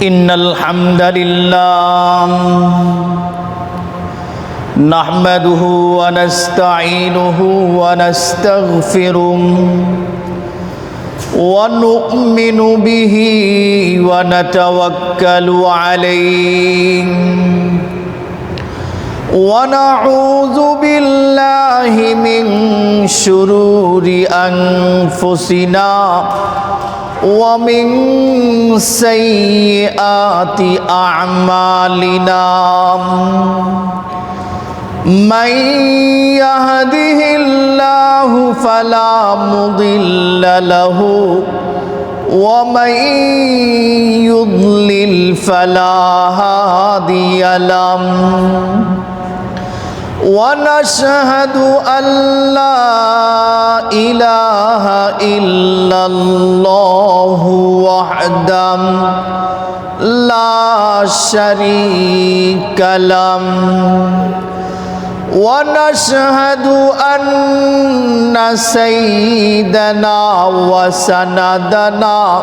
إن الحمد لله نحمده ونستعينه ونستغفره ونؤمن به ونتوكل عليه ونعوذ بالله من شرور أنفسنا ومن سيئات أعمالنا من يهده الله فلا مضل له ومن يضلل فلا هادي له ونشهد أن لا إله إلا الله وحده لا شريك له ونشهد أن سيدنا وسندنا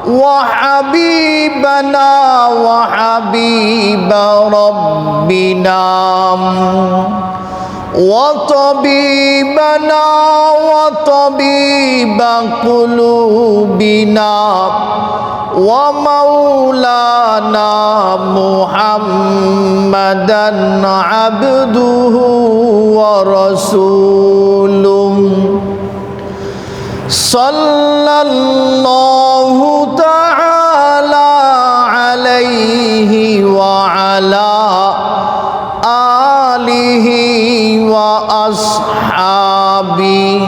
وحبيبنا وحبيب ربنا وطبيبنا وطبيب قلوبنا ومولانا محمدا عبده ورسوله صلى الله تعالى عليه وعلى آله وأصحابه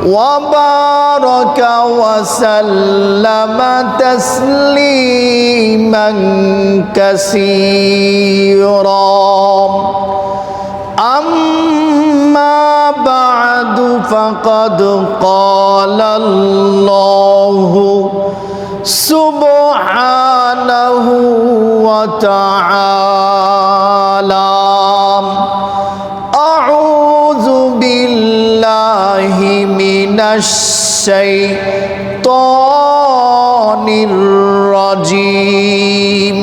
وبارك وسلم تسليما كثيرا أما بعد فقد قال الله سبحانه وتعالى أعوذ بالله من الشيطان الرجيم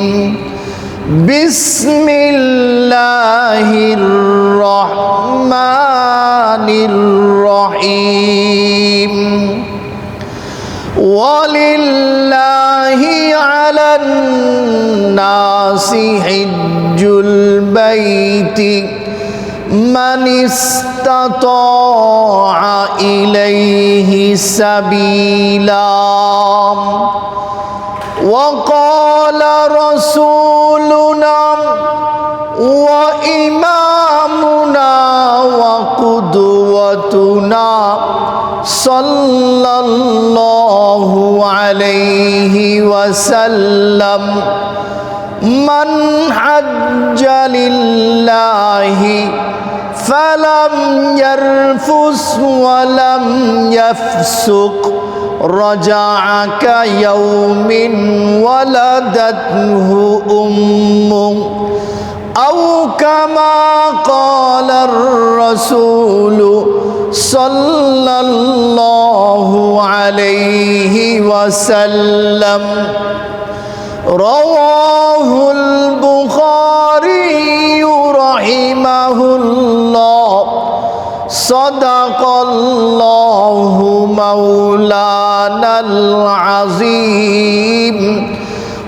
بسم الله الرحمن الرحيم ولله على الناس حج البيت من استطاع إليه سبيلا وقال رسولنا وإمامنا وقدوتنا صلى الله عليه وسلم من حج لله فلم يرفث ولم يفسق رجع كيوم ولدته أمه أو كما قال الرسول صلى الله عليه وسلم رواه البخاري رحمه الله صدق الله مولانا العظيم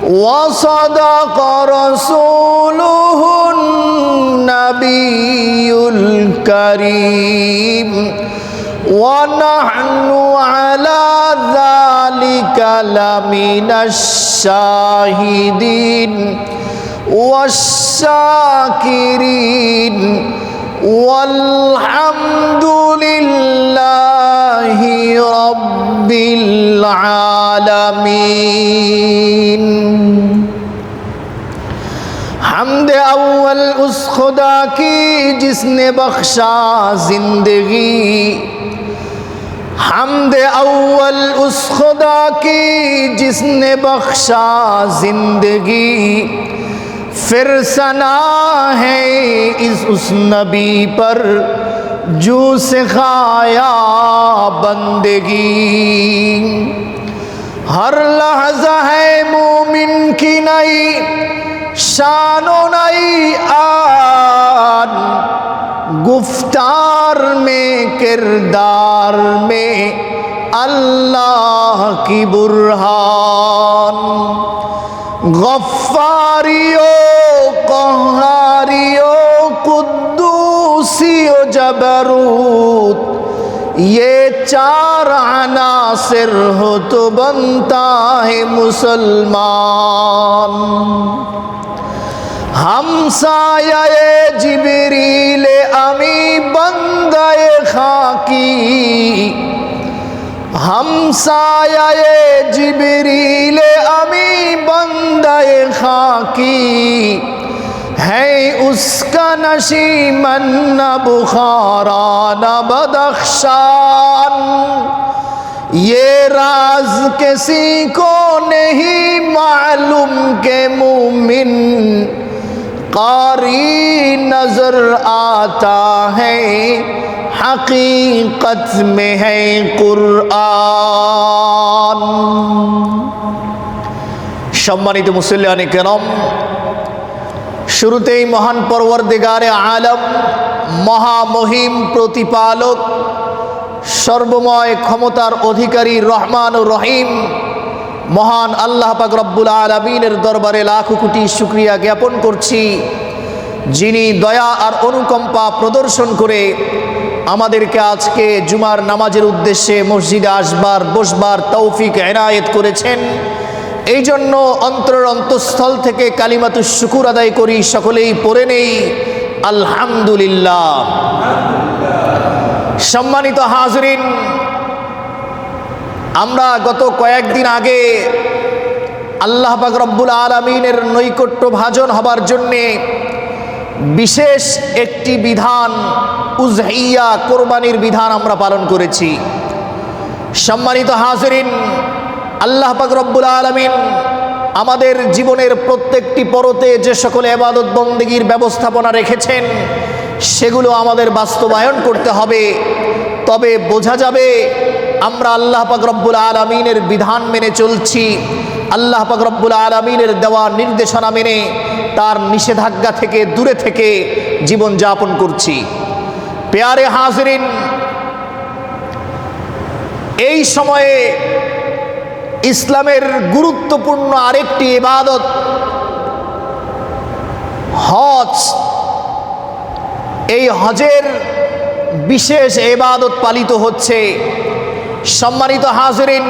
وصدق رسوله النبي الكريم ونحن على ذلك لمن الشاهدين والشاكرين والحمد لله رب العالمين حمد اول اس خدا کی جس نے بخشا زندگی حمد اول اس خدا کی جس نے بخشا زندگی फिर सना है उस नबी पर जो सिखाया बंदगी। हर लहज़ा है मोमिन की नहीं शानो नहीं आन, गुफ्तार में किरदार में अल्लाह की बुरहान। गफ्फारियो क़हारियो कुद्दूसियो जबरूत, ये चार अनासिर हो तो बनता है मुसलमान। हमसाये जिब्रील अमी बंदाए खाकी, हमसाये जिब्रील अमी बंदाए खाकी, है उसका नशीमन न बुखारा न बदख्शान। ये राज किसी को नहीं मालूम के मुमिन कारी नजर आता है, हकीकत में है कुरआन। सम्मानित मुसल्लियाने किराम, शुरूतेई महान परवरदिगारे आलम महामहिम प्रतिपालक सर्वमय क्षमतार अधिकारी रहमान रहीम महान आल्लाह पाक रब्बुल आलामीनेर दरबारे लाखो कोटी शुक्रिया ज्ञापन करছি, যিনি দয়া আর অনুকম্পা প্রদর্শন করে আমাদেরকে আজকে জুমার নামাজের উদ্দেশ্যে মসজিদে আসবার বসবার তৌফিক এনায়েত করেছেন। এই জন্য অন্তরের অন্তঃস্থল থেকে কালিমাতুশ শুকুর আদায় করি। সকলেই পড়ে নেই আলহামদুলিল্লাহ। সম্মানিত হাজরিন, আমরা গত কয়েকদিন আগে আল্লাহ পাক রব্বুল আলামিনের নৈকট্য ভাজন হবার জন্যে বিশেষ একটি বিধান উজহিয়া কোরবানির বিধান আমরা পালন করেছি। সম্মানিত হাজরিন, আল্লাহ পাক রব্বুল আলামিন আমাদের জীবনের প্রত্যেকটি পরতে যে সকল ইবাদত বন্দেগীর ব্যবস্থাপনা রেখেছেন সেগুলো আমাদের বাস্তবায়ন করতে হবে। তবে বোঝা যাবে আমরা আল্লাহ পাক রব্বুল আলামিনের বিধান মেনে চলছি, আল্লাহ পাক রব্বুল আলামিনের দেওয়া নির্দেশনা মেনে তার নিষেধাজ্ঞা থেকে দূরে থেকে জীবন যাপন করছি। প্যারে হাজরিন, এই সময়ে ইসলামের গুরুত্বপূর্ণ আরেকটি ইবাদত হজ, এই হজের বিশেষ ইবাদত পালিত হচ্ছে। সম্মানিত হাজরিন,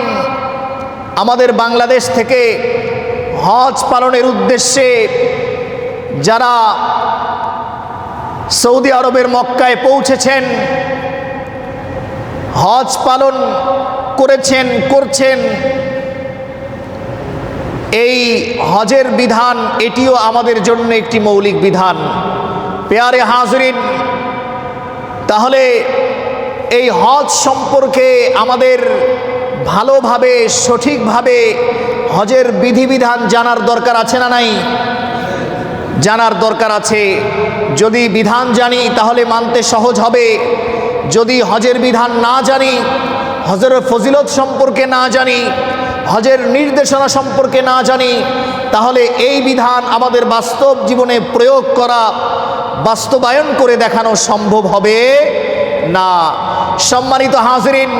আমাদের বাংলাদেশ থেকে হজ পালনের উদ্দেশ্যে যারা সৌদি আরবের মক্কায় পৌঁছেছেন, হজ পালন করেছেন করছেন, এই হজের বিধান এটিও আমাদের জন্য একটি মৌলিক বিধান। প্যারে হাজরিন, তাহলে এই হজ সম্পর্কে আমাদের ভালোভাবে সঠিকভাবে হজের বিধিবিধান জানার দরকার আছে না নাই? জানার দরকার আছে। যদি বিধান জানি তাহলে মানতে সহজ হবে। যদি হজের বিধান না জানি, হজের ফজিলত সম্পর্কে না জানি, হজের নির্দেশনা সম্পর্কে না জানি, তাহলে এই বিধান আমাদের বাস্তব জীবনে প্রয়োগ করা, বাস্তবায়ন করে দেখানো সম্ভব হবে না। সম্মানিত হাজরিন,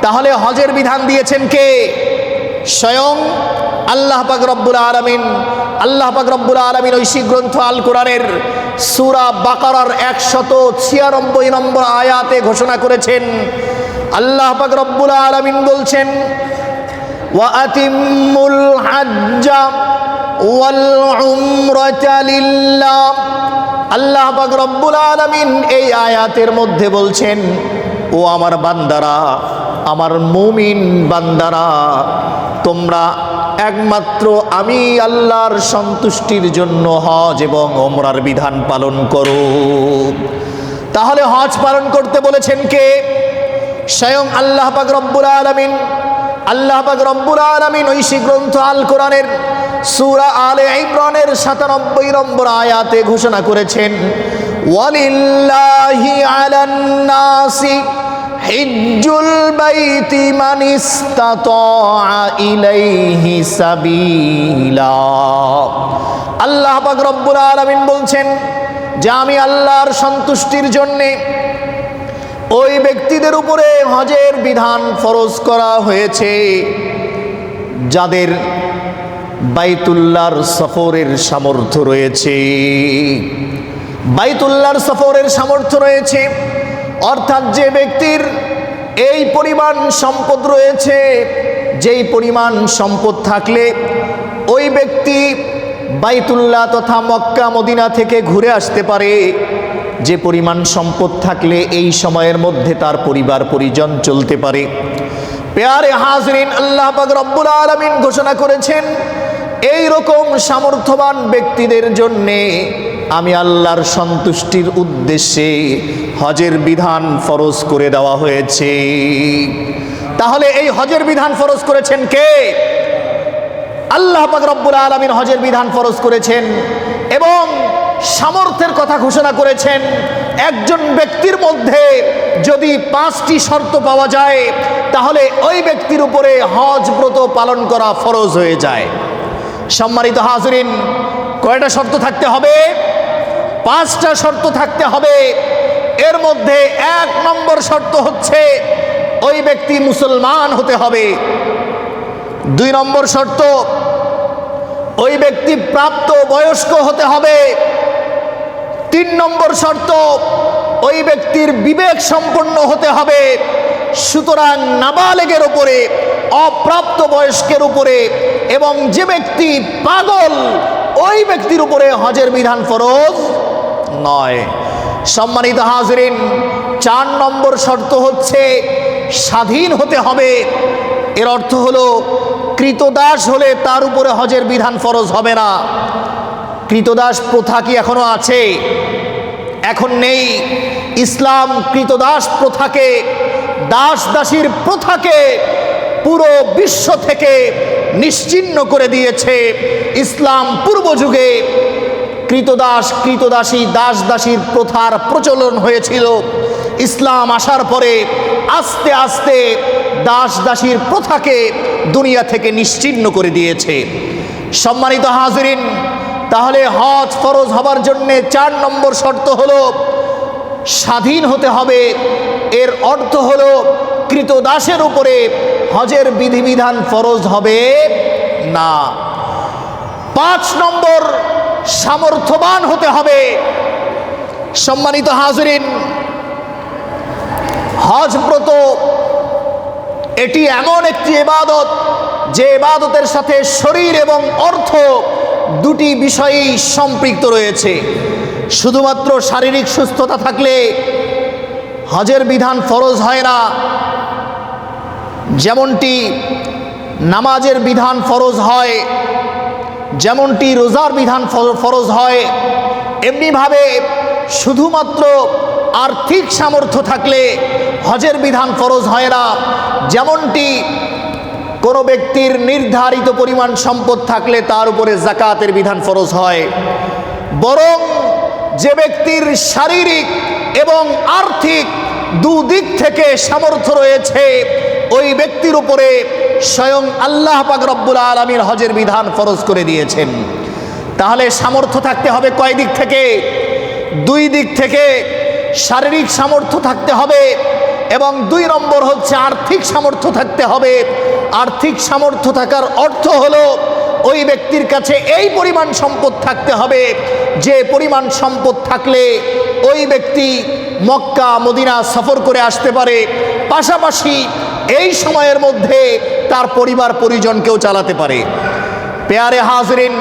তাহলে হজের বিধান দিয়েছেন কে? স্বয়ং আল্লাহ পাক রব্বুল আলামিন। আল্লাহ পাক রব্বুল আলামিন ঐশী গ্রন্থ আল কোরআনের সূরা বাকারার 196 নম্বর আয়াতে ঘোষণা করেছেন, আল্লাহ পাক রব্বুল আলামিন বলছেন, ওয়া আতিম্মুল হাজ্জা ওয়াল উমরাতা লিল্লাহ। আল্লাহ পাক রব্বুল আলামিন এই আয়াতের মধ্যে বলছেন, ও আমার বান্দারা, আমার মুমিন বান্দারা, তোমরা একমাত্র আমি আল্লাহর সন্তুষ্টির জন্য হজ এবং ওমরার বিধান পালন করো। তাহলে হজ পালন করতে বলেছেন কে? স্বয়ং আল্লাহ পাক রব্বুল আলামিন। আল্লাহ পাক রব্বুল আলামিন ঐশী গ্রন্থ আল কোরআনের সূরা আলে ইমরানের 97 নম্বর আয়াতে ঘোষণা করেছেন, ওয়ালিল্লাহি আলান নাসি হিজ্জুল বাইতি মান ইসতাতা ইলাইহি সাবিলা। আল্লাহ পাক রব্বুল আলামিন বলছেন যে আমি আল্লাহর সন্তুষ্টির জন্যে ওই ব্যক্তিদের উপরে হজের বিধান ফরজ করা হয়েছে যাদের বাইতুল্লাহর সফরের সামর্থ্য রয়েছে। বাইতুল্লাহর সফরের সামর্থ্য রয়েছে অর্থাৎ যে ব্যক্তির এই পরিমাণ সম্পদ রয়েছে, যেই পরিমাণ সম্পদ থাকলে ওই ব্যক্তি বাইতুল্লাহ তথা মক্কা মদিনা থেকে ঘুরে আসতে পারে, যে পরিমাণ সম্পদ থাকলে এই সময়ের মধ্যে তার পরিবার পরিজন চলতে পারে। পেয়ারে হাজরিন, আল্লাহ পাক রব্বুল আলামিন ঘোষণা করেছেন এই রকম সামর্থ্যবান ব্যক্তিদের জন্যে আমি আল্লাহর সন্তুষ্টির উদ্দেশ্যে হজের বিধান ফরজ করে দেওয়া হয়েছে। তাহলে এই হজের বিধান ফরজ করেছেন কে? আল্লাহ পাক রব্বুল আলামিন হজের বিধান ফরজ করেছেন এবং সামর্থ্যের কথা ঘোষণা করেছেন। একজন ব্যক্তির মধ্যে যদি 5টি শর্ত পাওয়া যায় তাহলে ওই ব্যক্তির উপরে হজ ব্রত পালন করা ফরজ হয়ে যায়। সম্মানিত হাজরিন, কয়টা শর্ত থাকতে হবে? 5টা শর্ত থাকতে হবে। এর মধ্যে 1 নম্বর শর্ত হচ্ছে ওই ব্যক্তি মুসলমান হতে হবে। 2 নম্বর শর্ত ওই ব্যক্তি প্রাপ্ত বয়স্ক হতে হবে। 3 নম্বর শর্ত ওই ব্যক্তির বিবেক সম্পন্ন হতে হবে। সুতরাং নাবালেগের উপরে, অপ্রাপ্ত বয়স্কের উপরে এবং যে ব্যক্তি পাগল ওই ব্যক্তির উপরে হজের বিধান ফরজ নয়। সম্মানিত হাজরিন, 4 নম্বর শর্ত হচ্ছে স্বাধীন হতে হবে। এর অর্থ হলো কৃতদাস হলে তার উপরে হজের বিধান ফরজ হবে না। কৃতদাস প্রথা কি এখনো আছে? এখন নেই। ইসলাম কৃতদাস প্রথাকে, দাস দাসীর প্রথাকে পুরো বিশ্ব থেকে নিশ্চিহ্ন করে দিয়েছে। ইসলাম পূর্ব যুগে কৃতদাস, কৃতদাসী, দাস দাসীর প্রথার প্রচলন হয়েছিল। ইসলাম আসার পরে আস্তে আস্তে দাস দাসীর প্রথাকে দুনিয়া থেকে নিশ্চিহ্ন করে দিয়েছে। সম্মানিত হাজরিন, তাহলে হজ ফরজ হবার জন্য 4 নম্বর শর্ত হলো স্বাধীন হতে হবে। এর অর্থ হলো কৃতদাসের উপরে হজের বিধিবিধান ফরজ হবে না। 5 নম্বর সামর্থ্যবান হতে হবে। সম্মানিত হাজরিন, হজ ব্রত এটি এমন একটি ইবাদত যে ইবাদতের সাথে শরীর এবং অর্থ দুটি বিষয়ই সম্পৃক্ত রয়েছে। শুধুমাত্র শারীরিক সুস্থতা থাকলে হজের বিধান ফরজ হয় না। যেমনটি নামাজের বিধান ফরজ হয়, যেমনটি রোজার বিধান ফরজ হয়, এমনিভাবে শুধুমাত্র আর্থিক সামর্থ্য থাকলে হজের বিধান ফরজ হয় না। যেমনটি কোনো ব্যক্তির নির্ধারিত পরিমাণ সম্পদ থাকলে তার উপরে যাকাতের বিধান ফরজ হয়, বরং যে ব্যক্তির শারীরিক এবং আর্থিক দুদিক থেকে সামর্থ্য রয়েছে ওই ব্যক্তির উপরে স্বয়ং আল্লাহ পাক রব্বুল আলামিন হজের বিধান ফরজ করে দিয়েছেন। তাহলে সামর্থ্য থাকতে হবে কয় দিক থেকে? 2 দিক থেকে। শারীরিক সামর্থ্য থাকতে হবে এবং 2 নম্বর হচ্ছে আর্থিক সামর্থ্য থাকতে হবে। আর্থিক সামর্থ্য থাকার অর্থ হলো ওই ব্যক্তির কাছে এই পরিমাণ সম্পদ থাকতে হবে যে পরিমাণ সম্পদ থাকলে ওই ব্যক্তি মক্কা মদিনা সফর করে আসতে পারে, পাশাপাশি এই সময়ের মধ্যে তার পরিবার পরিজনকেও চালাতে পারে। পেয়ারে হাজরিন,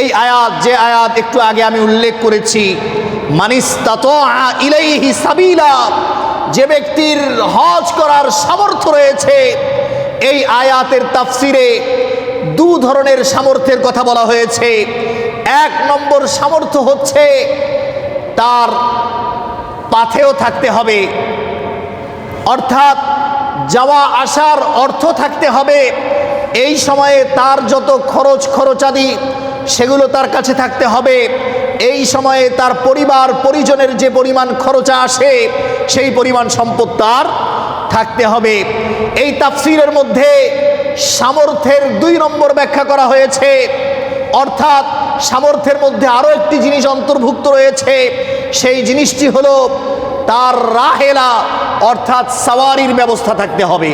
এই আয়াত, যে আয়াত একটু আগে আমি উল্লেখ করেছি, মানিস্তাতা ইলাইহি সাবিলা, যে ব্যক্তির হজ করার সামর্থ্য রয়েছে, এই আয়াতের তাফসিরে 2 ধরনের সামর্থ্যের কথা বলা হয়েছে। 1 নম্বর সামর্থ্য হচ্ছে তার পাথেও থাকতে হবে, অর্থাৎ যাওয়া আসার অর্থ থাকতে হবে। এই সময়ে তার যত খরচাদি সেগুলো তার কাছে থাকতে হবে। এই সময়ে তার পরিবার পরিজনের যে পরিমাণ খরচা আসে সেই পরিমাণ সম্পদ তার থাকতে হবে। এই তাফসীরের মধ্যে সামর্থ্যের 2 নম্বর ব্যাখ্যা করা হয়েছে, অর্থাৎ সামর্থ্যের মধ্যে আরও একটি জিনিস অন্তর্ভুক্ত রয়েছে। সেই জিনিসটি হলো তার রাহেলা অর্থাৎ সাওয়ারির ব্যবস্থা থাকতে হবে।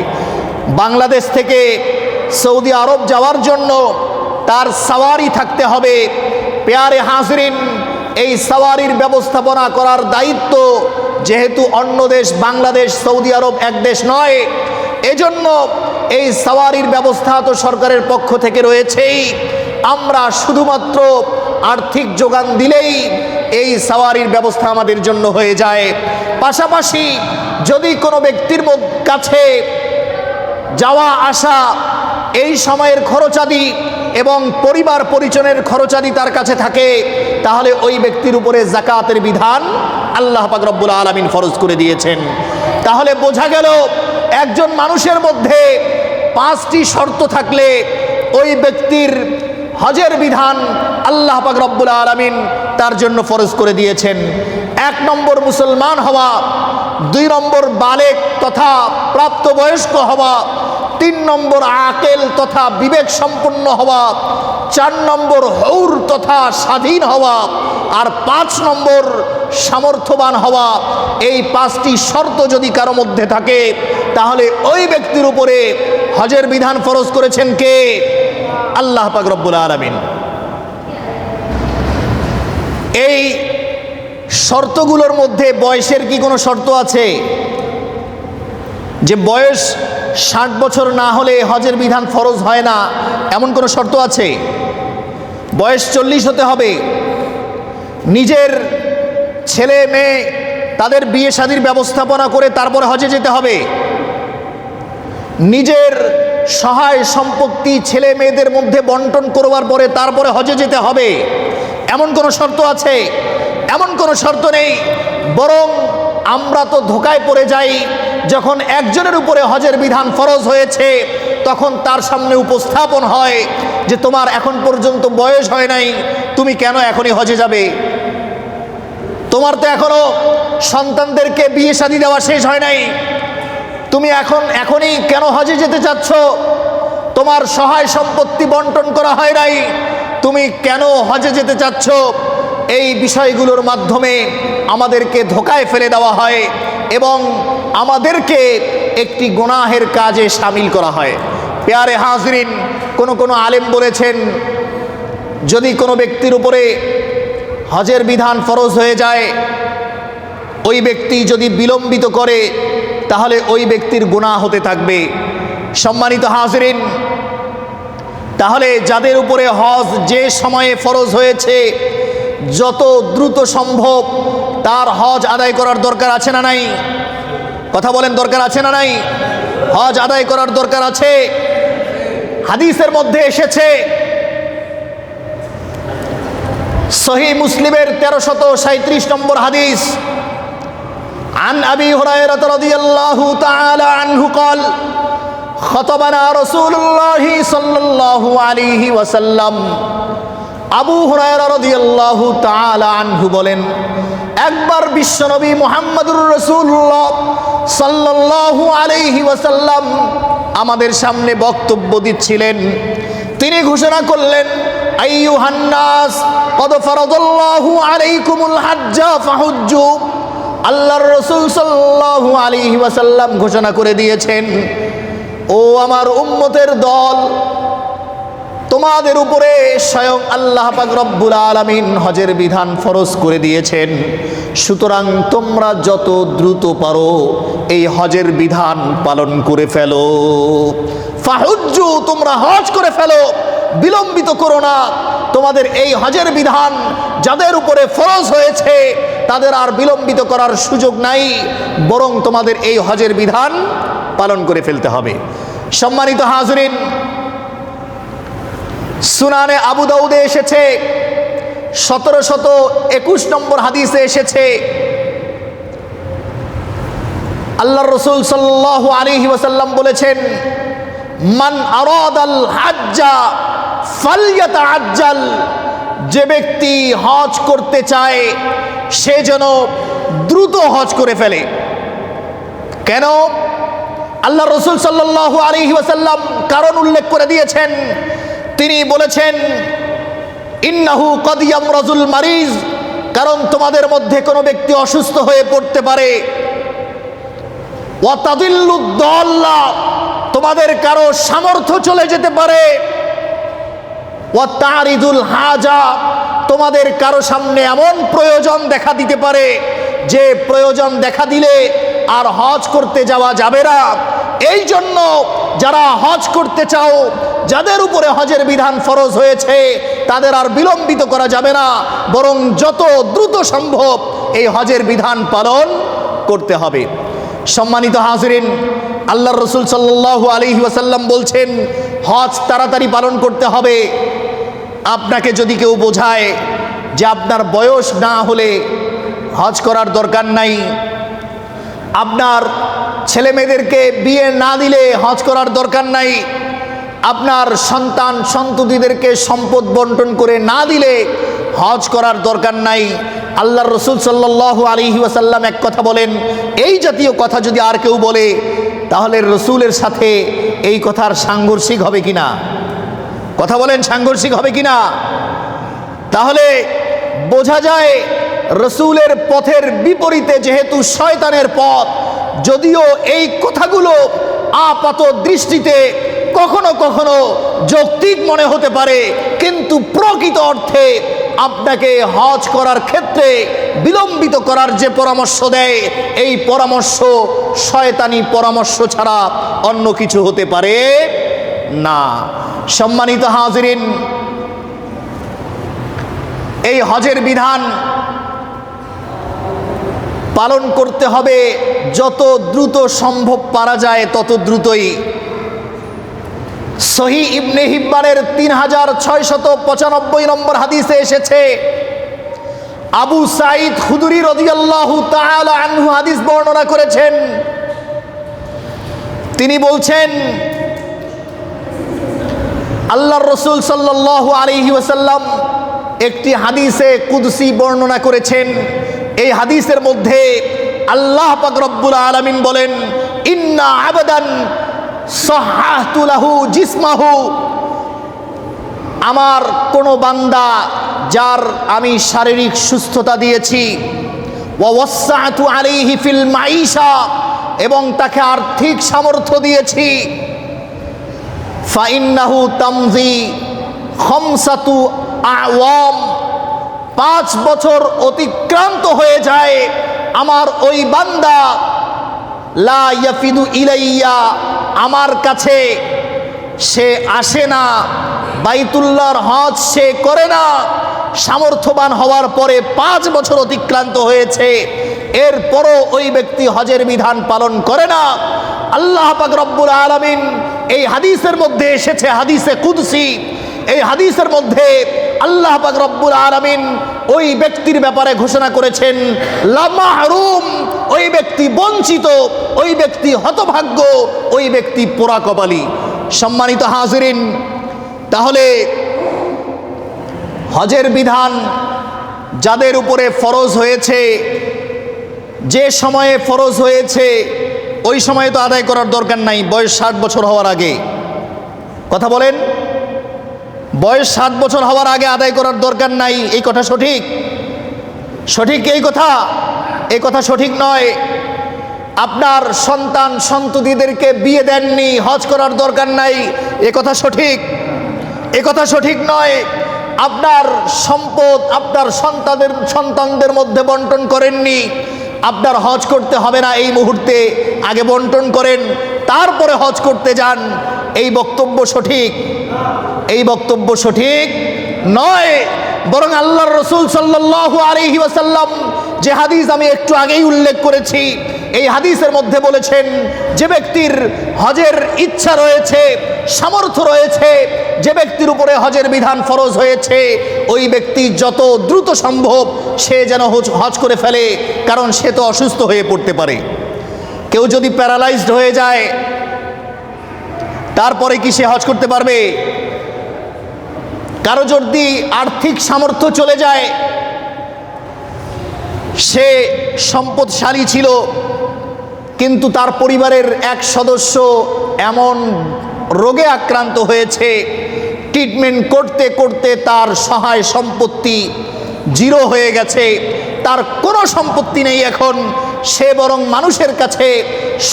বাংলাদেশ থেকে সৌদি আরব যাওয়ার জন্য তার সাওয়ারি থাকতে হবে। পেয়ারে হাজরিন, এই সাওয়ারির ব্যবস্থাপনা করার দায়িত্ব যেহেতু অন্য দেশ বাংলাদেশ সৌদি আরব এক দেশ নয়, এজন্য এই সাওয়ারির ব্যবস্থা তো সরকারের পক্ষ থেকে রয়েছেই। আমরা শুধুমাত্র আর্থিক যোগান দিলেই এই সাওয়ারির ব্যবস্থা আমাদের জন্য হয়ে যায়। পাশাপাশি যদি কোনো ব্যক্তির কাছে যাওয়া আসা এই সময়ের খরচাদি এবং পরিবার পরিজনের খরচাদি তার কাছে থাকে, তাহলে ওই ব্যক্তির উপরে যাকাতের বিধান আল্লাহ পাক রব্বুল আলামিন ফরজ করে দিয়েছেন। তাহলে বোঝা গেল একজন মানুষের মধ্যে 5টি শর্ত থাকলে ওই ব্যক্তির হজের বিধান আল্লাহ পাক রব্বুল আলামিন তার জন্য ফরজ করে দিয়েছেন। 1 নম্বর মুসলমান হওয়া, 2 নম্বর বালেগ তথা প্রাপ্তবয়স্ক হওয়া, 3 নম্বর আকেল তথা বিবেক সম্পন্ন হওয়া, 4 নম্বর হৌর তথা স্বাধীন হওয়া, আর 5 নম্বর সামর্থ্যবান হওয়া। এই 5টি শর্ত যদি কারো মধ্যে থাকে তাহলে ওই ব্যক্তির উপরে হজের বিধান ফরজ করেছেন কে? আল্লাহ পাক রব্বুল আলামিন। এই শর্তগুলোর মধ্যে বয়সের কি কোনো শর্ত আছে? যে বয়স 60 বছর না হলে হজের বিধান ফরজ হয় না, এমন কোনো শর্ত আছে? বয়স 40 হতে হবে। নিজের ছেলে মেয়ে তাদের বিয়ে শাদীর ব্যবস্থাপনা করে তারপরে হজে যেতে হবে। নিজের সহায় সম্পত্তি ছেলে মেয়েদের মধ্যে বন্টন করবার পরে তারপরে হজে যেতে হবে, এমন কোনো শর্ত আছে? এমন কোনো শর্ত নেই। বরং আমরা তো ধোকায় পড়ে যাই, যখন একজনের উপরে হজের বিধান ফরজ হয়েছে তখন তার সামনে উপস্থাপন হয় যে তোমার এখন পর্যন্ত বয়স হয় নাই, তুমি কেন এখনই হজে যাবে? তোমার তো এখনো সন্তানদেরকে বিয়ে শাদী দেওয়া শেষ হয় নাই, তুমি এখনই কেন হজে যেতে চাচ্ছ? তোমার সহায় সম্পত্তি বন্টন করা হয় নাই, তুমি কেন হজে যেতে চাচ্ছ? এই বিষয়গুলোর মাধ্যমে আমাদেরকে ধোকায় ফেলে দেওয়া হয় এবং আমাদেরকে একটি গুনাহের কাজে শামিল করা হয়। পেয়ারে হাজরিন, কোনো আলেম বলেছেন যদি কোনো ব্যক্তির উপরে হজের বিধান ফরজ হয়ে যায়, ওই ব্যক্তি যদি বিলম্বিত করে তাহলে ওই ব্যক্তির গুনাহ হতে থাকবে। সম্মানিত হাজরিন, তাহলে যাদের উপরে হজ যে সময়ে ফরজ হয়েছে যত দ্রুত সম্ভব তার হজ আদায় করার দরকার আছে না নাই? কথা বলেন, দরকার আছে না নাই? হজ আদায় করার দরকার আছে। হাদিসের মধ্যে এসেছে, সহিহ মুসলিমের 1337 নম্বর হাদিস, عن أبي هريرة رضي الله تعالى عنه قال خطبنا رسول الله صلى الله عليه وسلم। আবু হুরায়রা রাদিয়াল্লাহু তাআলা আনহু বলেন, একবার বিশ্বনবী মুহাম্মদুর রাসূলুল্লাহ সাল্লাল্লাহু আলাইহি ওয়াসাল্লাম আমাদের সামনে বক্তব্য দিচ্ছিলেন। তিনি ঘোষণা করলেন, আইয়ুহান নাস ক্বাদ ফারাদাল্লাহু আলাইকুমুল হাজ্জা ফাহুজ্জু। আল্লাহর রাসূল সাল্লাল্লাহু আলাইহি ওয়াসাল্লাম ঘোষণা করে দিয়েছেন, ও আমার উম্মতের দল, তোমাদের উপরে স্বয়ং আল্লাহ পাক রব্বুল আলামিন হজের বিধান ফরজ করে দিয়েছেন। সুতরাং তোমরা যত দ্রুত পারো এই হজের বিধান পালন করে ফেলো। ফাহুজ্জু, তোমরা হজ করে ফেলো, বিলম্বিত করো না। তোমাদের এই হজের বিধান যাদের উপরে ফরজ হয়েছে তাদের আর বিলম্বিত করার সুযোগ নাই, বরং তোমাদের এই হজের বিধান পালন করে ফেলতে হবে। সম্মানিত হাজরিন, সুনানে আবু দাউদে এসেছে 1721 নম্বর হাদিসে এসেছে, আল্লাহর রাসূল সাল্লাল্লাহু আলাইহি ওয়াসাল্লাম বলেছেন, মান আরাদাল হাজ্জা ফালইয়াতাআজ্জাল। যে ব্যক্তি হজ করতে চায় সে যেন দ্রুত হজ করে ফেলে। কেন? আল্লাহ রসুল সাল্লাল্লাহু আলাইহি ওয়াসাল্লাম কারণ উল্লেখ করে দিয়েছেন। তিনি বলেছেন, ইন্নাহু কদ ইয়ামরাজুল মারিজ, কারণ তোমাদের মধ্যে কোনো ব্যক্তি অসুস্থ হয়ে পড়তে পারে। ওয়া তাদিল্লুদ দাল্লা, তোমাদের কারো সামর্থ্য চলে যেতে পারে। ওয়া তারিদুল হাজা, তোমাদের কারো সামনে এমন প্রয়োজন দেখা দিতে পারে যে প্রয়োজন দেখা দিলে আর হজ করতে যাওয়া যাবে না। এই জন্য যারা হজ করতে চাও, যাদের উপরে হজের বিধান ফরজ হয়েছে, তাদের আর বিলম্বিত করা যাবে না, বরং যত দ্রুত সম্ভব এই হজের বিধান পালন করতে হবে। সম্মানিত হাজিরিন, আল্লাহর রসুল সাল্লাল্লাহু আলাইহি ওয়াসাল্লাম বলছেন হজ তাড়াতাড়ি পালন করতে হবে। আপনাকে যদি কেউ বোঝায় যে আপনার বয়স না হলে হজ করার দরকার নাই, আপনার ছেলে মেয়েদেরকে বিয়ে না দিলে হজ করার দরকার নাই, আপনার সন্তান সন্ততিদেরকে সম্পদ বন্টন করে না দিলে হজ করার দরকার নাই, আল্লাহর রসুল সাল্লাল্লাহু আলাইহি ওয়াসাল্লাম এক কথা বলেন, এই জাতীয় কথা যদি আর কেউ বলে তাহলে রসুলের সাথে এই কথার সাংঘর্ষিক হবে কিনা? কথা বলেন, সাংঘর্ষিক হবে কিনা? তাহলে বোঝা যায় রসুলের পথের বিপরীতে যেহেতু শয়তানের পথ, যদিও এই কথাগুলো আপাত দৃষ্টিতে কখনো কখনো যৌক্তিক মনে হতে পারে, কিন্তু প্রকৃত অর্থে আপনাকে হজ করার ক্ষেত্রে বিলম্বিত করার যে পরামর্শ দেয়, এই পরামর্শ শয়তানি পরামর্শ ছাড়া অন্য কিছু হতে পারে না। সম্মানিত হাজিরিন, এই হজের বিধান পালন করতে হবে যত দ্রুত সম্ভব পারা যায় তত দ্রুতই। সহিহ ইবনে হিব্বানের 3695 নম্বর হাদিসে এসেছে, আবু সাঈদ খুদরি রাদিয়াল্লাহু তাআলা আনহু হাদিস বর্ণনা করেছেন। তিনি বলছেন, আল্লাহর রাসূল সাল্লাল্লাহু আলাইহি ওয়াসাল্লাম একটি হাদিসে কুদসি বর্ণনা করেছেন। এই হাদিসের মধ্যে আল্লাহ পাক রব্বুল আলামিন বলেন, ইন্না আবাদান সাহাহতু লাহু জিসমাহু, আমার কোন বান্দা যার আমি শারীরিক সুস্থতা দিয়েছি, ওয়া ওয়াসসাআতু আলাইহি ফিল মাঈশা, এবং তাকে আর্থিক সামর্থ্য দিয়েছি, ফাইন্নাহু তামজি খামসাতু আওয়াম, 5 বছর অতিক্রান্ত হয়ে যায়, আমার ওই বান্দা লা ইয়াফিদু ইলাইয়া, আমার কাছে সে আসে না, বাইতুল্লাহর হজ সে করে না। সামর্থ্যবান হওয়ার পরে 5 বছর অতিক্রান্ত হয়েছে, এরপরও ওই ব্যক্তি হজের বিধান পালন করে না। আল্লাহ পাক রব্বুল আলামিন এই হাদিসের মধ্যে এসেছে, হাদিসে কুদসি, এই হাদিসের মধ্যে আল্লাহ পাক রব্বুল আলামিন ওই ব্যক্তির ব্যাপারে ঘোষণা করেছেন লা মাহরুম, ওই ব্যক্তি বঞ্চিত, ওই ব্যক্তি হতভাগ্য, ওই ব্যক্তি পোড়া কপালী। সম্মানিত হাজিরিন, তাহলে হজের বিধান যাদের উপরে ফরজ হয়েছে, যে সময়ে ফরজ হয়েছে ওই সময়ে তো আদায় করার দরকার নাই, বয়স 60 বছর হওয়ার আগে। কথা বলেন, বয়স 7 বছর হওয়ার আগে আদায় করার দরকার নাই, এই কথা সঠিক? সঠিক এই কথা? এই কথা সঠিক নয়। আপনার সন্তান সন্ততিদেরকে বিয়ে দেননি, হজ করার দরকার নাই, এ কথা সঠিক? এ কথা সঠিক নয়। আপনার সম্পদ আপনার সন্তানদের মধ্যে বন্টন করেননি, আপনার হজ করতে হবে না এই মুহূর্তে, আগে বন্টন করেন তারপরে হজ করতে যান, এই বক্তব্য সঠিক? এই বক্তব্য সঠিক নয়। বরং আল্লাহর রাসূল সাল্লাল্লাহু আলাইহি ওয়াসাল্লাম যে হাদিস আমি একটু আগেই উল্লেখ করেছি, এই হাদিসের মধ্যে বলেছেন যে ব্যক্তির হজের ইচ্ছা রয়েছে, সামর্থ্য রয়েছে, যে ব্যক্তির উপরে হজের বিধান ফরজ হয়েছে, ওই ব্যক্তি যত দ্রুত সম্ভব সে যেন হজ করে ফেলে, কারণ সে তো অসুস্থ হয়ে পড়তে পারে। কেউ যদি প্যারালাইজড হয়ে যায় তারপরে কি সে হজ করতে পারবে? কারো যদি আর্থিক সামর্থ্য চলে যায়, সে সম্পদশালী ছিল কিন্তু তার পরিবারের এক সদস্য এমন রোগে আক্রান্ত হয়েছে, ট্রিটমেন্ট করতে করতে তার সহায় সম্পত্তি জিরো হয়ে গেছে, তার কোনো সম্পত্তি নেই এখন, সে বরং মানুষের কাছে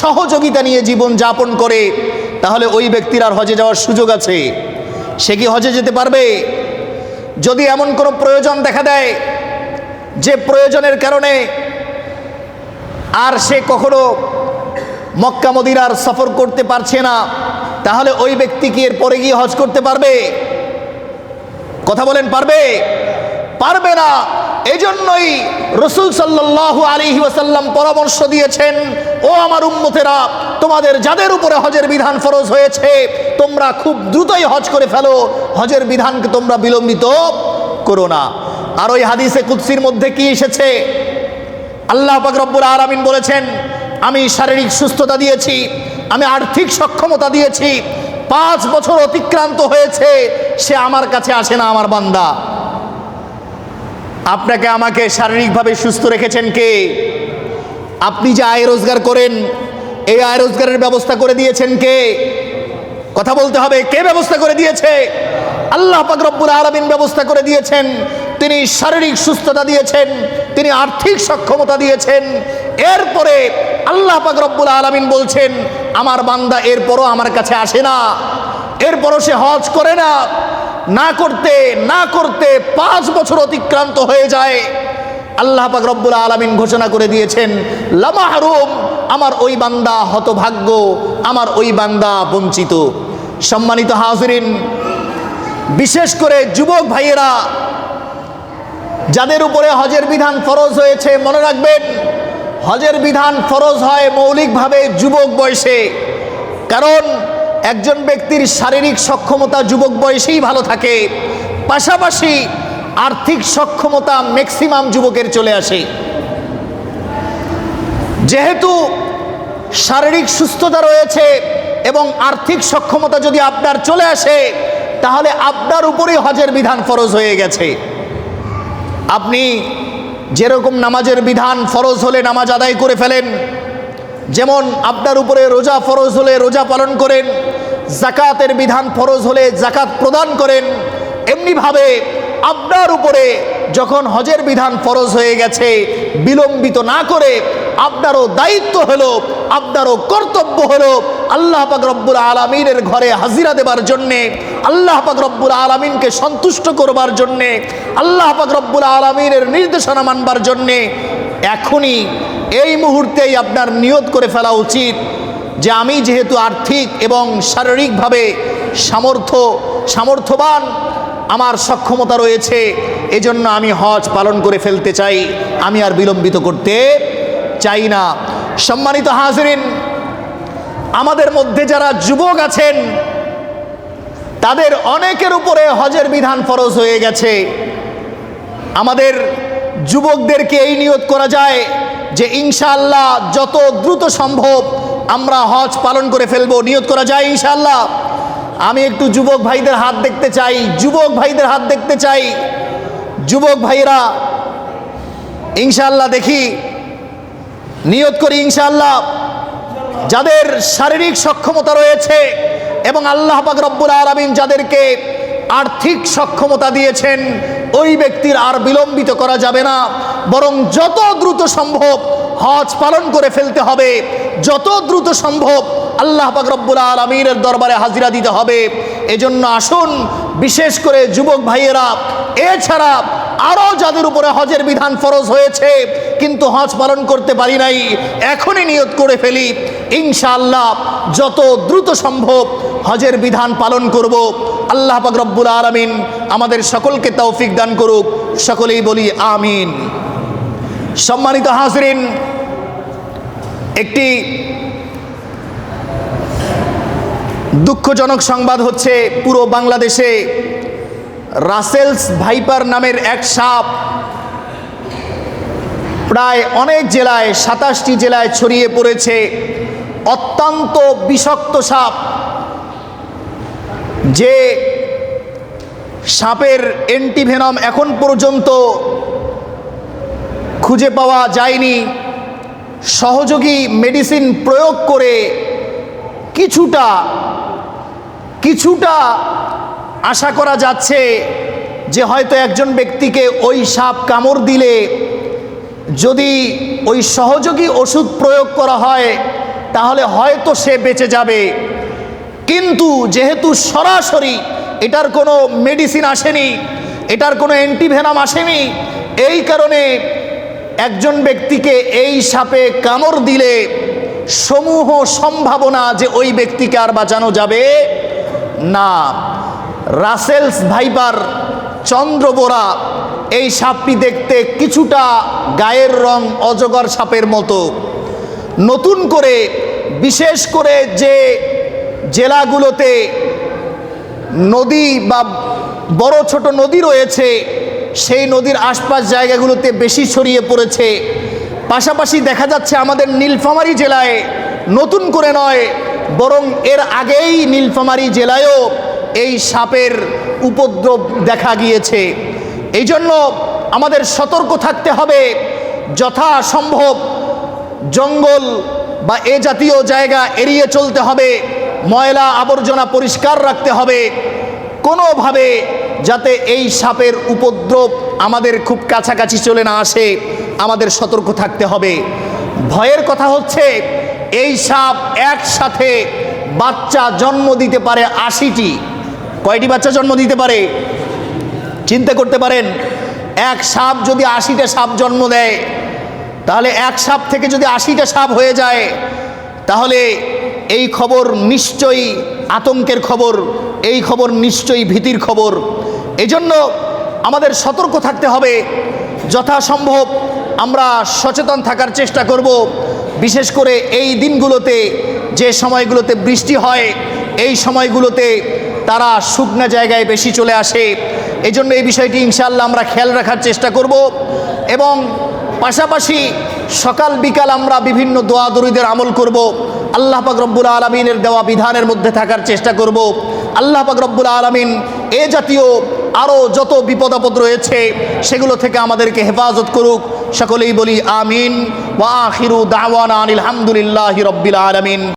সহযোগিতা নিয়ে জীবন যাপন করে, তাহলে ওই ব্যক্তির আর হজে যাওয়ার সুযোগ আছে? সে কি হজে যেতে পারবে? যদি এমন কোনো প্রয়োজন দেখা দেয় যে প্রয়োজনের কারণে আর সে কখনো মক্কা মদিনার সফর করতে পারছে না, তাহলে ওই ব্যক্তি কি এর পরে গিয়ে হজ করতে পারবে? কথা বলেন, পারবে? পারবে না। এজন্যই রাসূল সাল্লাল্লাহু আলাইহি ওয়াসাল্লাম পরামর্শ দিয়েছেন, ও আমার উম্মতেরা, তোমাদের যাদের উপরে হজের বিধান ফরজ হয়েছে তোমরা খুব দ্রুতই হজ করে ফেলো, হজের বিধানকে তোমরা বিলম্বিত করো না। আর ওই হাদিসে কুদসির মধ্যে কি এসেছে? আল্লাহ পাক রব্বুল আলামিন বলেছেন, আমি শারীরিক সুস্থতা দিয়েছি, আমি আর্থিক সক্ষমতা দিয়েছি, 5 বছর অতিক্রান্ত হয়েছে, সে আমার কাছে আসে না আমার বান্দা। আপনাকে আমাকে শারীরিকভাবে সুস্থ রেখেছেন কে? আপনি যে আয় রোজগার করেন, এই আয় রোজগারের ব্যবস্থা করে দিয়েছেন কে? কথা বলতে হবে, কে ব্যবস্থা করে দিয়েছে? আল্লাহ পাক রব্বুল আলামিন ব্যবস্থা করে দিয়েছেন। তিনি শারীরিক সুস্থতা দিয়েছেন, তিনি আর্থিক সক্ষমতা দিয়েছেন। এরপরে আল্লাহ পাক রব্বুল আলামিন বলছেন, আমার বান্দা এরপরও আমার কাছে আসে না, এরপরও সে হজ করে না। না করতে না করতে 5 বছর অতিক্রান্ত হয়ে যায়। আল্লাহ পাক রব্বুল আলামিন ঘোষণা করে দিয়েছেন, লামাহরুম, আমার ওই বান্দা হতভাগ্য, আমার ওই বান্দা বঞ্চিত। সম্মানিত হাজিরিন, বিশেষ করে যুবক ভাইয়েরা যাদের উপরে হজের বিধান ফরজ হয়েছে, মনে রাখবেন হজের বিধান ফরজ হয় মৌলিকভাবে যুবক বয়সে। কারণ একজন ব্যক্তির শারীরিক সক্ষমতা যুবক বয়সেই ভালো থাকে, পাশাপাশি আর্থিক সক্ষমতা ম্যাক্সিমাম যুবকের চলে আসে। যেহেতু শারীরিক সুস্থতা রয়েছে এবং আর্থিক সক্ষমতা যদি আপনার চলে আসে, তাহলে আপনার উপরেই হজের বিধান ফরজ হয়ে গেছে। আপনি যেরকম নামাজের বিধান ফরজ হলে নামাজ আদায় করে ফেলেন, যেমন আপনার উপরে রোজা ফরজ হলে রোজা পালন করেন, যাকাতের বিধান ফরজ হলে যাকাত প্রদান করেন, এমনিভাবে আপনার উপরে যখন হজের বিধান ফরজ হয়ে গেছে, বিলম্বিত না করে আপনারও দায়িত্ব হলো, আপনারও কর্তব্য হলো আল্লাহ পাক রব্বুল আলামিনের ঘরে হাজিরা দেবার জন্যে, আল্লাহ পাক রব্বুল আলামিনকে সন্তুষ্ট করবার জন্যে, আল্লাহ পাক রব্বুল আলামিনের নির্দেশনা মানবার জন্যে এখনই এই মুহূর্তেই আপনার নিয়ত করে ফেলা উচিত যে আমি যেহেতু আর্থিক এবং শারীরিকভাবে সামর্থ্যবান, আমার সক্ষমতা রয়েছে, এজন্য আমি হজ পালন করে ফেলতে চাই, আমি আর বিলম্বিত করতে চাই না। সম্মানিত হাজিরিন, আমাদের মধ্যে যারা যুবক আছেন তাদের অনেকের উপরে হজের বিধান ফরজ হয়ে গেছে। আমাদের যুবকদেরকে এই নিয়ত করা যায় যে ইনশাআল্লাহ যত দ্রুত সম্ভব আমরা হজ পালন করে ফেলবো। নিয়ত করা যায় ইনশাআল্লাহ। আমি একটু যুবক ভাইদের হাত দেখতে চাই, যুবক ভাইদের হাত দেখতে চাই। যুবক ভাইরা ইনশাআল্লাহ দেখি, নিয়ত করি ইনশাআল্লাহ। যাদের শারীরিক সক্ষমতা রয়েছে এবং আল্লাহ পাক রব্বুল আলামিন যাদেরকে আর্থিক সক্ষমতা দিয়েছেন, ওই ব্যক্তির আর বিলম্বিত করা যাবে না, বরং যত দ্রুত সম্ভব হজ পালন করে ফেলতে হবে, যত দ্রুত সম্ভব আল্লাহ পাক রব্বুল আলামিনের দরবারে হাজিরা দিতে হবে। এজন্য আসুন, বিশেষ করে যুবক ভাইয়েরা, এছাড়া আরও যাদের উপরে হজের বিধান ফরজ হয়েছে কিন্তু হজ পালন করতে পারি নাই, এখনই নিয়ত করে ফেলি ইনশাআল্লাহ যত দ্রুত সম্ভব হজের বিধান পালন করব। আল্লাহ পাক রব্বুল আলামিন আমাদের সকলকে তৌফিক দান করুক, সকলেই বলি আমিন। সম্মানিত হাজিরিন, একটি দুঃখজনক সংবাদ হচ্ছে, পুরো বাংলাদেশে রাসেলস ভাইপার নামের এক সাপ প্রায় অনেক জেলায়, 27টি জেলায় ছড়িয়ে পড়েছে। অত্যন্ত বিষাক্ত সাপ, যে সাপের অ্যান্টিভেনম এখন পর্যন্ত খুঁজে পাওয়া যায়নি। সহযোগী মেডিসিন প্রয়োগ করে কিছুটা আশা করা যাচ্ছে যে হয়তো একজন ব্যক্তিকে ওই সাপ কামড় দিলে যদি ওই সহযোগী ওষুধ প্রয়োগ করা হয় তাহলে হয়তো সে বেঁচে যাবে। কিন্তু যেহেতু সরাসরি এটার কোনো মেডিসিন আসেনি, এটার কোনো অ্যান্টিভেনম আসেনি, এই কারণে একজন ব্যক্তিকে এই সাপে কামড় দিলে সমূহ সম্ভাবনা যে ওই ব্যক্তিকে আর বাঁচানো যাবে না। রাসেলস ভাইপার চন্দ্রবোরা এই সাপটি দেখতে কিছুটা গায়ের রং অজগর সাপের মতো। নতুন করে বিশেষ করে যে জেলাগুলোতে নদী বা বড় ছোট নদী রয়েছে সেই নদীর আশপাশ জায়গাগুলোতে বেশি ছড়িয়ে পড়েছে। পাশাপাশি দেখা যাচ্ছে আমাদের নীলফামারী জেলায় নতুন করে নয় বরং এর আগেই নীলফামারী জেলায়ও এই সাপের উপদ্রব দেখা গিয়েছে। এই জন্য আমাদের সতর্ক থাকতে হবে, যথাসম্ভব জঙ্গল বা এ জাতীয় জায়গা এড়িয়ে চলতে হবে, ময়লা আবর্জনা পরিষ্কার রাখতে হবে, কোনোভাবে যাতে এই সাপের উপদ্রব আমাদের খুব কাছাকাছি চলে না আসে আমাদের সতর্ক থাকতে হবে। ভয়ের কথা হচ্ছে এই সাপ একসাথে বাচ্চা জন্ম দিতে পারে 80টি। কয়টি বাচ্চা জন্ম দিতে পারে চিন্তা করতে পারেন? এক সাপ যদি 80টা সাপ জন্ম দেয় তাহলে এক সাপ থেকে যদি 80টা সাপ হয়ে যায় তাহলে এই খবর নিশ্চয়ই আতঙ্কের খবর, এই খবর নিশ্চয়ই ভীতির খবর। এজন্য আমাদের সতর্ক থাকতে হবে, যথাসম্ভব আমরা সচেতন থাকার চেষ্টা করব। বিশেষ করে এই দিনগুলোতে যে সময়গুলোতে বৃষ্টি হয় এই সময়গুলোতে তারা শুকনা জায়গায় বেশি চলে আসে। এই জন্য এই বিষয়টি ইনশাআল্লাহ আমরা খেয়াল রাখার চেষ্টা করব এবং পাশাপাশি সকাল বিকাল আমরা বিভিন্ন দোয়া দরুদের আমল করব। আল্লাহ পাক রব্বুল আলামিনের দেওয়া বিধানের মধ্যে থাকার চেষ্টা করব। আল্লাহ পাক রব্বুল আলামিন এ জাতীয় আরও যত বিপদ আপদ রয়েছে সেগুলো থেকে আমাদেরকে হেফাজত করুক। সকলেই বলি আমিন। ওয়া আখিরু দাওয়ানা আনিল হামদুলিল্লাহি রব্বিল আলামিন।